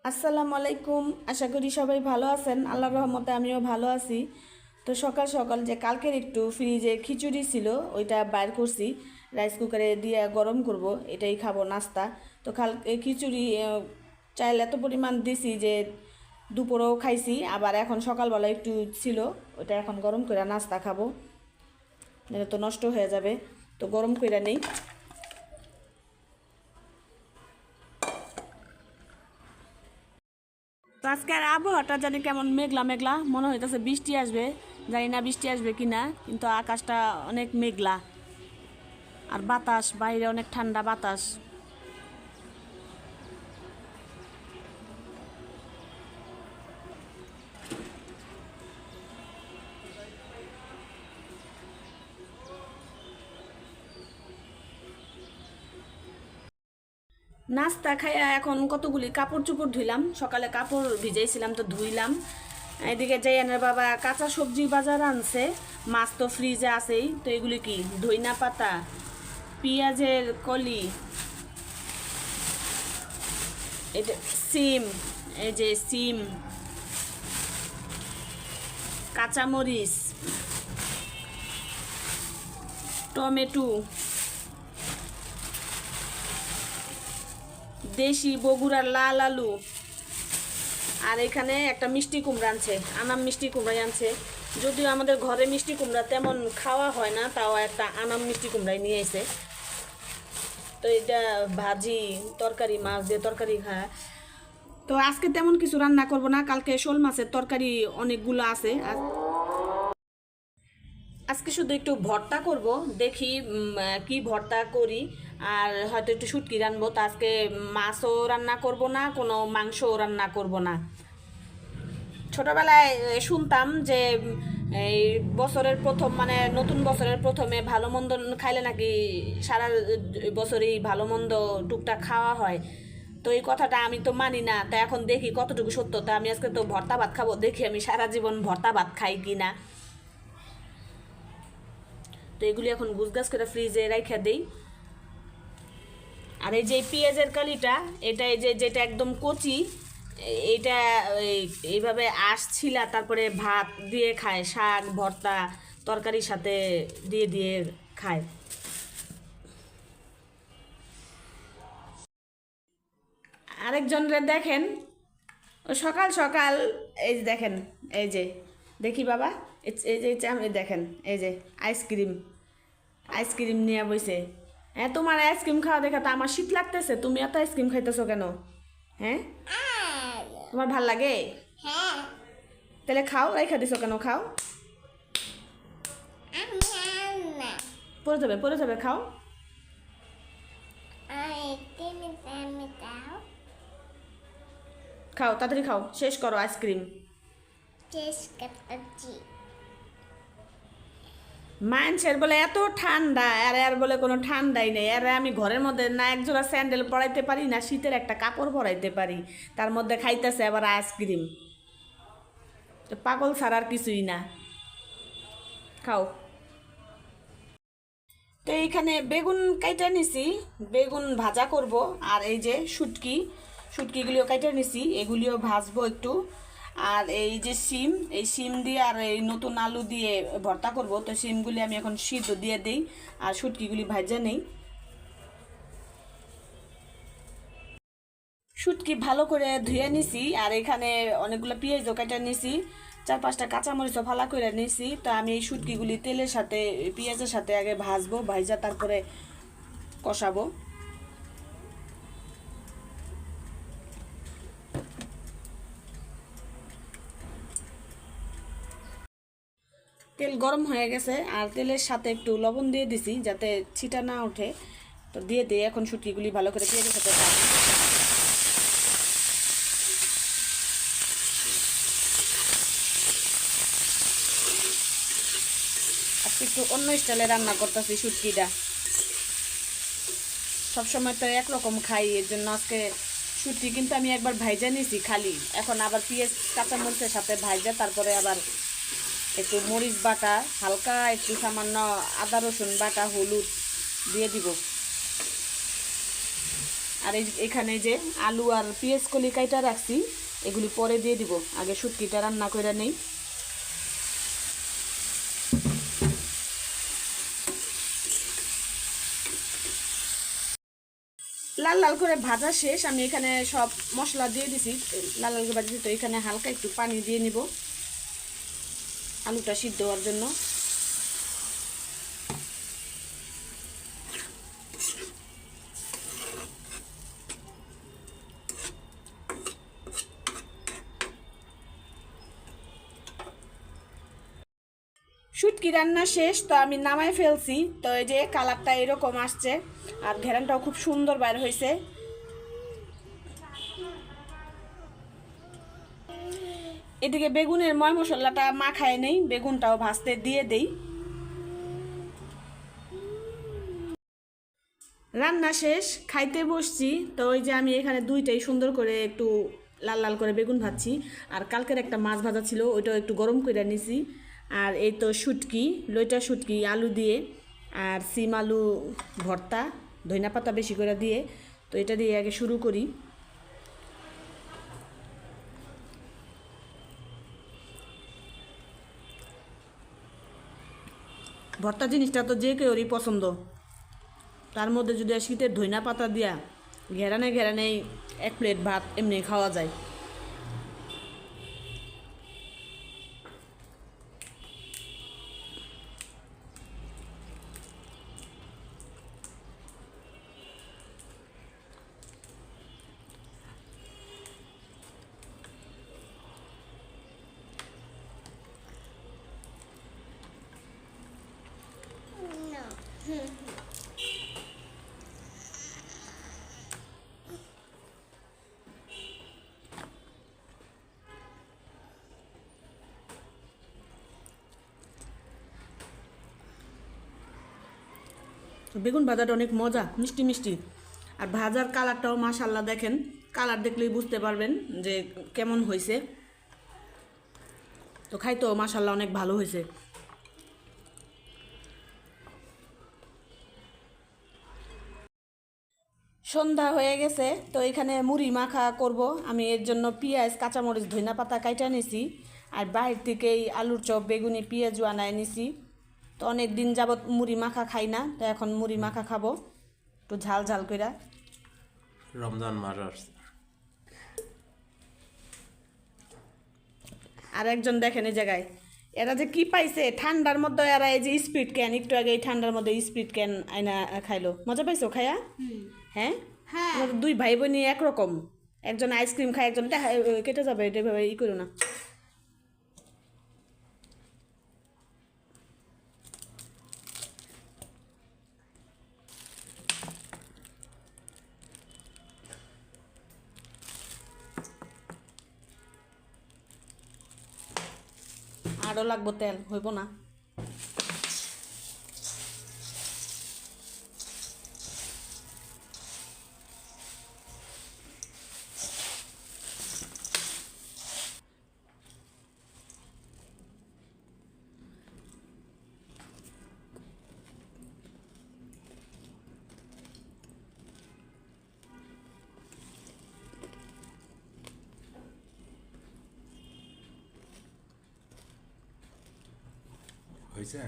আসসালামু আলাইকুম। আশা করি সবাই ভালো আছেন। আল্লাহর রহমতে আমিও ভালো আছি। তো সকাল সকাল যে কালকের একটু ফ্রিজে খিচুড়ি ছিল ওইটা বাইর করছি, রাইস কুকারে দিয়ে গরম করব, এটাই খাবো নাস্তা। তো কালকে খিচুড়ি চাইল এত পরিমাণ দিছি যে দুপুরেও খাইছি, আবার এখন সকালবেলা একটু ছিল, ওটা এখন গরম করে নাস্তা খাবো, নাহলে তো নষ্ট হয়ে যাবে। তো গরম করে নেই। তো আজকের আবহাওয়াটা জানি কেমন মেঘলা মেঘলা, মনে হইতেছে বৃষ্টি আসবে। জানি না বৃষ্টি আসবে কি না, কিন্তু আকাশটা অনেক মেঘলা। আর বাতাস, বাইরে অনেক ঠান্ডা বাতাস। নাস্তা খাইয়া এখন কতগুলি কাপড় চোপড় ধুইলাম, সকালে কাপড় ভিজাইছিলাম তো ধুইলাম। এদিকে জাইয়ানের বাবা কাঁচা সবজি বাজার আনছে, মাছ তো ফ্রিজে আছেই। তো এগুলি কি, ধইনা পাতা, পেঁয়াজের কলি, এটা সিম, এই যে সিম, কাঁচামরিচ, টমেটো, দেশি বগুড়ার লাল আলু, আর এখানে একটা মিষ্টি কুমড়া আনছে, আনাম মিষ্টি কুমড়াই আনছে। যদিও আমাদের ঘরে মিষ্টি কুমড়া তেমন খাওয়া হয় না, তাও একটা আনাম মিষ্টি কুমড়াই নিয়ে এসে। তো এটা ভাজি, তরকারি, মাছ দিয়ে তরকারি খায়। তো আজকে তেমন কিছু রান্না করব না, কালকে শোল মাছের তরকারি অনেকগুলো আছে। আজকে শুধু একটু ভর্তা করব, দেখি কি ভর্তা করি। আর হয়তো একটু শুটকি রানবো। তো আজকে মাছও রান্না করব না, কোনো মাংসও রান্না করব না। ছোটবেলায় শুনতাম যে এই বছরের প্রথম, মানে নতুন বছরের প্রথমে ভালো মন্দ খাইলে নাকি সারা বছরই ভালো মন্দ টুকটাক খাওয়া হয়। তো এই কথাটা আমি তো মানি না, তা এখন দেখি কতটুকু সত্য। তা আমি আজকে তো ভর্তা ভাত খাবো, দেখি আমি সারা জীবন ভর্তা ভাত খাই কি না। তো এগুলি এখন গুছগাছ করে ফ্রিজে রেখে দিই। আর এই যে পেঁয়াজের কালিটা, এটা এই যে যেটা একদম কচি, এইটা এইভাবে আসছিলা, তারপরে ভাত দিয়ে খায়, শাক ভর্তা তরকারির সাথে দিয়ে দিয়ে খায়। আরেকজনরে দেখেন, ও সকাল সকাল, এই যে দেখেন, এই যে দেখি বাবা, এই যে আমি দেখেন, এই যে আইসক্রিম, আইসক্রিম নিয়ে বইছে। হ্যাঁ, তোমার আইসক্রিম খাওয়া দেখা তো আমার শীত লাগতেছে, তুমি এত আইসক্রিম খাইতেছো কেন? হ্যাঁ, তোমার ভাল লাগে? তাহলে খাও, রেখা দিছো কেন? খাও, পড়ে যাবে, পড়ে যাবে, খাও। খাও, তাড়াতাড়ি খাও, শেষ করো আইসক্রিম। মানুষের বলে এত ঠান্ডা, আর এর বলে কোনো ঠান্ডাই নেই। এর আমি ঘরের মধ্যে না একজোড়া স্যান্ডেল পরাইতে পারি, না শীতের একটা কাপড় পরাইতে পারি, তার মধ্যে খাইতেছে আবার আইসক্রিম। তো পাগল ছাড়া আর কিছুই না। খাও। তো এইখানে বেগুন কাইটা নিছি, বেগুন ভাজা করব। আর এই যে শুটকি, শুটকিগুলিও কাইটা নিছি, এগুলিও ভাজবো একটু। আর এই যে সিম, এই সিম দিয়ে আর এই নতুন আলু দিয়ে ভর্তা করব। তো সিমগুলি আমি এখন সিদ্ধ দিয়ে দিই, আর শুটকিগুলি ভাজা নেই। শুটকি ভালো করে ধুয়ে নিছি, আর এখানে অনেকগুলো পেঁয়াজও কাটা নিছি, 4-5টা কাঁচামরিচও ফালা করে নিছি। তো আমি এই শুটকিগুলি তেলের সাথে, পেঁয়াজের সাথে আগে ভাজবো, ভাজা তারপরে কষাবো। তেল গরম হয়ে গেছে, আর তেলের সাথে একটু লবণ দিয়ে দিছি যাতে ছিটা না ওঠে। তো দিয়ে দিয়ে এখন শুটকিগুলি ভালো করে পেঁয়াজের সাথে ভাজি। আজকে একটু অন্য স্টাইলে রান্না করতেছি শুটকিটা, সবসময় তো একরকম খাই, এর জন্য আজকে শুটকি কিন্তু আমি একবার ভাইজা নিছি খালি, এখন আবার পেঁয়াজ কাঁচামরিচের সাথে ভাইজা তারপরে আবার একটু মরিচ বাটা, হালকা একটু সামান্য আদা রসুন বাটা, হলুদ দিয়ে দিব। আর এখানে যে আলু আর পেঁয়াজ কলি কাইটা রাখছি এগুলি পরে দিয়ে দিব, আগে শুটকিটা রান্না করে নেই। লাল লাল করে ভাজা শেষ, আমি এখানে সব মশলা দিয়ে দিছি, লাল লাল করে ভাজছি। তো এখানে হালকা একটু পানি দিয়ে নিব আলুটা সিদ্ধ হওয়ার জন্য। শুটকি রান্না শেষ, তো আমি নামাই ফেলছি। তো এই যে কালারটা এরকম আসছে আর ঘেরানটাও খুব সুন্দর বাইর হয়েছে। এদিকে বেগুনের ময় মশলাটা মাখায় নেই, বেগুনটাও ভাজতে দিয়ে দেই। রান্না শেষ, খাইতে বসছি। তো ওই যে আমি এখানে দুইটাই সুন্দর করে একটু লাল লাল করে বেগুন ভাজছি, আর কালকের একটা মাছ ভাজা ছিল ওইটাও একটু গরম করে নিছি। আর এই তো শুটকি, লইটা শুটকি আলু দিয়ে, আর সিম আলু ভর্তা ধইনা পাতা বেশি করে দিয়ে। তো এটা দিয়ে আগে শুরু করি। ভর্তা জিনিসটা তো যে কেউরই পছন্দ, তার মধ্যে যদি শীতের ধইনা পাতা দিয়া ঘেরানে ঘেরানে এক প্লেট ভাত এমনি খাওয়া যায়। বেগুন ভাজাটা অনেক মজা, মিষ্টি মিষ্টি। আর ভাজার কালারটাও মাশাল্লাহ, দেখেন কালার দেখলেই বুঝতে পারবেন যে কেমন হয়েছে। তো খাইতেও মাশাল্লাহ অনেক ভালো হয়েছে। সন্ধ্যা হয়ে গেছে, তো এখানে মুড়ি মাখা করব আমি। এর জন্য পেঁয়াজ কাঁচামরিচ ধইনা পাতা কাইটা নিছি, আর বাহির থেকেই আলুর চপ বেগুনি পেঁয়াজও আনায় নিছি। তো অনেক দিন যাবত মুড়ি মাখা খাই না, তো এখন মুড়ি মাখা খাবো একটু ঝাল ঝাল কইরা। রমজান মাস আসছে। আর একজন দেখেন এই জায়গায় এরা যে কি পাইছে ঠান্ডার মধ্যে, এরা এই যে স্পিড ক্যান, একটু আগে এই ঠান্ডার মধ্যে স্পিড ক্যান আইনা খাইলো। মজা পাইছো খাইয়া? হ্যাঁ, আমাদের দুই ভাই বোনই একরকম, একজন আইসক্রিম খায়, একজন কেটে যাবে, এটা ভাবে ই করো না। আরও লাগবো তেল, হইব না। হয়েছে?